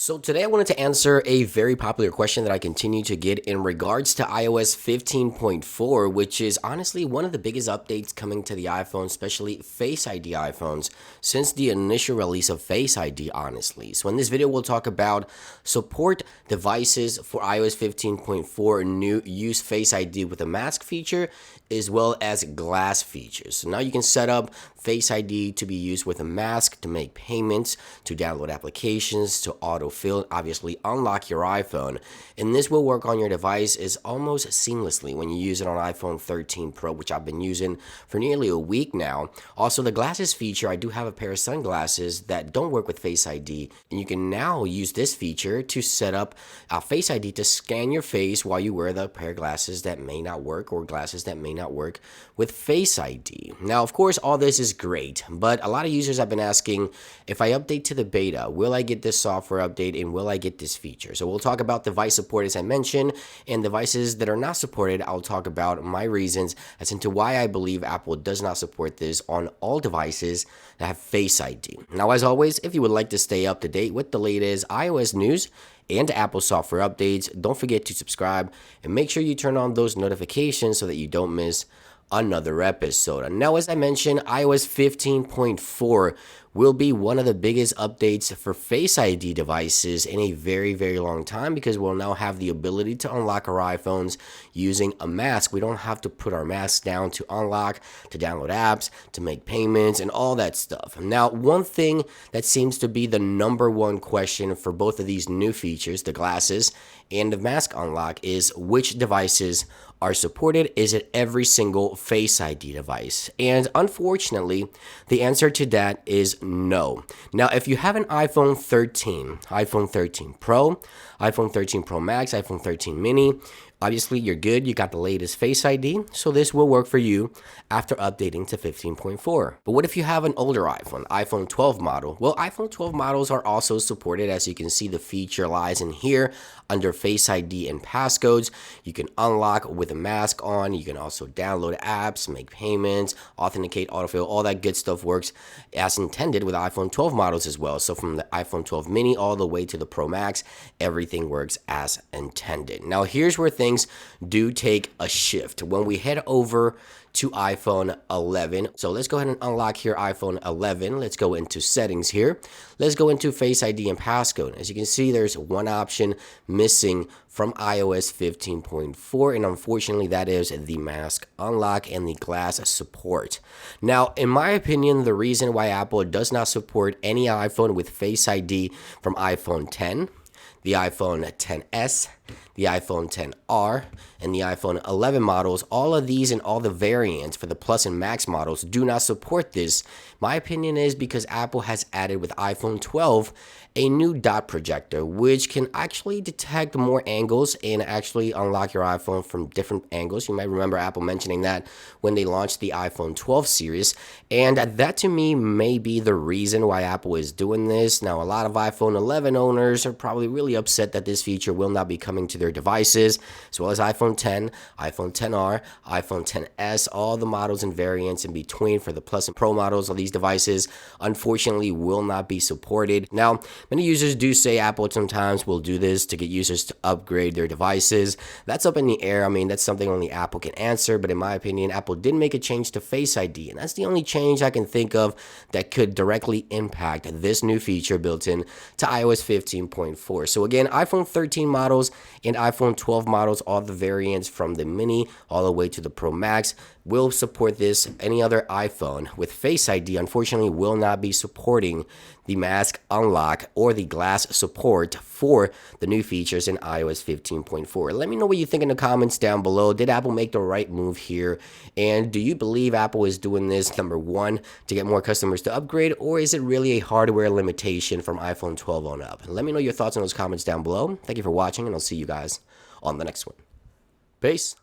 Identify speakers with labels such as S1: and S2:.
S1: So today I wanted to answer a very popular question that I continue to get in regards to iOS 15.4, which is honestly one of the biggest updates coming to the iPhone, especially Face ID iPhones, since the initial release of Face ID, honestly. So in this video, we'll talk about support devices for iOS 15.4, new use Face ID with a mask feature, as well as glass features. So now you can set up Face ID to be used with a mask to make payments, to download applications, to autofill, obviously unlock your iPhone. And this will work on your device is almost seamlessly when you use it on iPhone 13 Pro, which I've been using for nearly a week now. Also, the glasses feature, I do have a pair of sunglasses that don't work with Face ID, and you can now use this feature to set up Face ID to scan your face while you wear the pair of glasses that may not work, or glasses that may not work with Face ID. Now, of course, all this is great, but a lot of users have been asking, if I update to the beta, will I get this software update and will I get this feature? So we'll talk about device support, as I mentioned, and devices that are not supported. I'll talk about my reasons as into why I believe Apple does not support this on all devices that have Face ID. Now, as always, if you would like to stay up to date with the latest iOS news and Apple software updates, don't forget to subscribe and make sure you turn on those notifications so that you don't miss another episode. Now, as I mentioned, iOS 15.4 will be one of the biggest updates for Face ID devices in a very, very long time, because we'll now have the ability to unlock our iPhones using a mask. We don't have to put our masks down to unlock, to download apps, to make payments, and all that stuff. Now, one thing that seems to be the number one question for both of these new features, the glasses and the mask unlock, is which devices are supported. Is it every single Face ID device? And unfortunately, the answer to that is no. Now, if you have an iPhone 13, iPhone 13 Pro, iPhone 13 Pro Max, iPhone 13 Mini, obviously you're good. You got the latest Face ID, so this will work for you after updating to 15.4. But what if you have an older iPhone, iPhone 12 model? Well, iPhone 12 models are also supported. As you can see, the feature lies in here under Face ID and passcodes. You can unlock with a mask on. You can also download apps, make payments, authenticate, autofill, all that good stuff works as intended with iPhone 12 models as well. So from the iPhone 12 mini all the way to the Pro Max, everything works as intended. Now, here's where things do take a shift when we head over to iPhone 11. So let's go ahead and unlock here iPhone 11. Let's go into settings here. Let's go into Face ID and passcode. As you can see, there's one option missing from iOS 15.4, and unfortunately that is the mask unlock and the glass support. Now, in my opinion, the reason why Apple does not support any iPhone with Face ID from iPhone 10, the iPhone 10s, the iPhone 10R, and the iPhone 11 models, all of these and all the variants for the Plus and Max models do not support this. My opinion is because Apple has added with iPhone 12 a new dot projector, which can actually detect more angles and actually unlock your iPhone from different angles. You might remember Apple mentioning that when they launched the iPhone 12 series, and that to me may be the reason why Apple is doing this. Now, a lot of iPhone 11 owners are probably really upset that this feature will not be coming to their devices, as well as iPhone 10, iPhone 10R, iPhone 10s, all the models and variants in between for the Plus and Pro models of these devices, unfortunately, will not be supported. Now, many users do say Apple sometimes will do this to get users to upgrade their devices. That's up in the air. I mean, that's something only Apple can answer, but in my opinion, Apple did make a change to Face ID, and that's the only change I can think of that could directly impact this new feature built in to iOS 15.4. So again, iPhone 13 models and iPhone 12 models, all the variants from the mini all the way to the Pro Max, will support this. Any other iPhone with Face ID, unfortunately, will not be supporting the mask unlock or the glass support for the new features in iOS 15.4. Let me know what you think in the comments down below. Did Apple make the right move here? And do you believe Apple is doing this, number one, to get more customers to upgrade, or is it really a hardware limitation from iPhone 12 on up? Let me know your thoughts in those comments down below. Thank you for watching, and I'll see you guys on the next one. Peace.